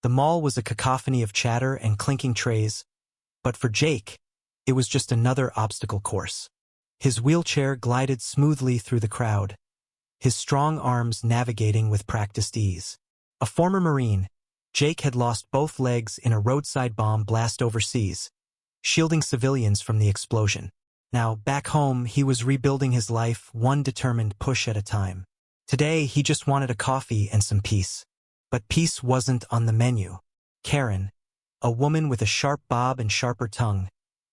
The mall was a cacophony of chatter and clinking trays, but for Jake, it was just another obstacle course. His wheelchair glided smoothly through the crowd, his strong arms navigating with practiced ease. A former Marine, Jake had lost both legs in a roadside bomb blast overseas, shielding civilians from the explosion. Now, back home, he was rebuilding his life one determined push at a time. Today, he just wanted a coffee and some peace. But peace wasn't on the menu. Karen, a woman with a sharp bob and sharper tongue,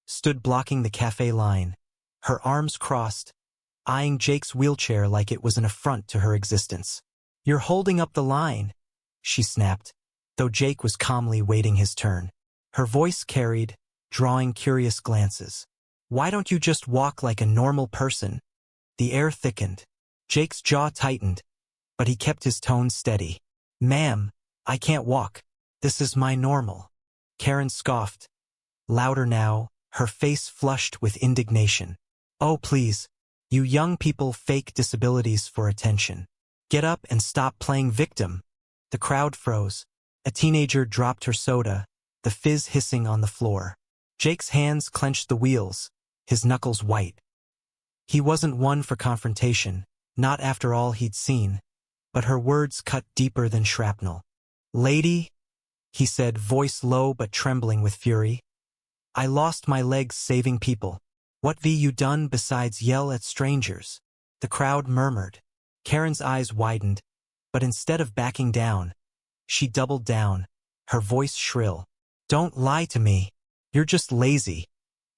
stood blocking the cafe line, her arms crossed, eyeing Jake's wheelchair like it was an affront to her existence. "You're holding up the line," she snapped, though Jake was calmly waiting his turn. Her voice carried, drawing curious glances. "Why don't you just walk like a normal person?" The air thickened. Jake's jaw tightened, but he kept his tone steady. "Ma'am, I can't walk. This is my normal." Karen scoffed, louder now, her face flushed with indignation. "Oh, please, you young people fake disabilities for attention. Get up and stop playing victim." The crowd froze. A teenager dropped her soda, the fizz hissing on the floor. Jake's hands clenched the wheels, his knuckles white. He wasn't one for confrontation, not after all he'd seen, but her words cut deeper than shrapnel. "Lady," he said, voice low but trembling with fury, "I lost my legs saving people. What have you done besides yell at strangers?" The crowd murmured. Karen's eyes widened, but instead of backing down, she doubled down, her voice shrill. "Don't lie to me. You're just lazy,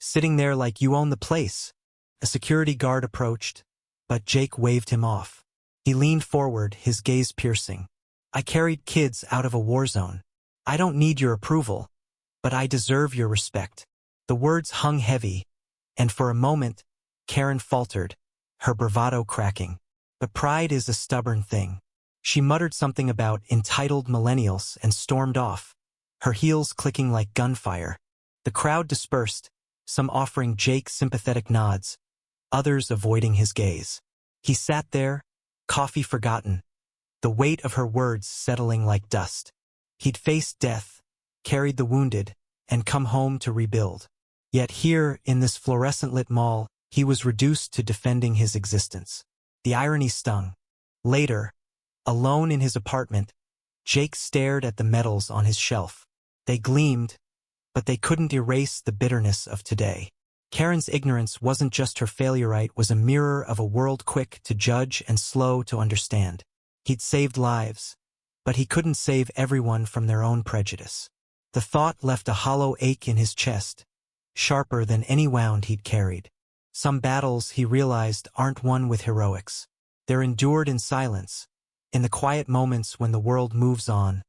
sitting there like you own the place." A security guard approached, but Jake waved him off. He leaned forward, his gaze piercing. "I carried kids out of a war zone. I don't need your approval, but I deserve your respect." The words hung heavy, and for a moment, Karen faltered, her bravado cracking. But pride is a stubborn thing. She muttered something about entitled millennials and stormed off, her heels clicking like gunfire. The crowd dispersed, some offering Jake sympathetic nods, others avoiding his gaze. He sat there, coffee forgotten, the weight of her words settling like dust. He'd faced death, carried the wounded, and come home to rebuild. Yet here, in this fluorescent-lit mall, he was reduced to defending his existence. The irony stung. Later, alone in his apartment, Jake stared at the medals on his shelf. They gleamed, but they couldn't erase the bitterness of today. Karen's ignorance wasn't just her failure, it was a mirror of a world quick to judge and slow to understand. He'd saved lives, but he couldn't save everyone from their own prejudice. The thought left a hollow ache in his chest, sharper than any wound he'd carried. Some battles, he realized, aren't won with heroics. They're endured in silence, in the quiet moments when the world moves on,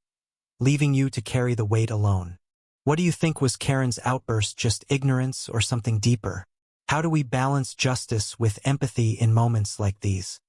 leaving you to carry the weight alone. What do you think was Karen's outburst, just ignorance or something deeper? How do we balance justice with empathy in moments like these?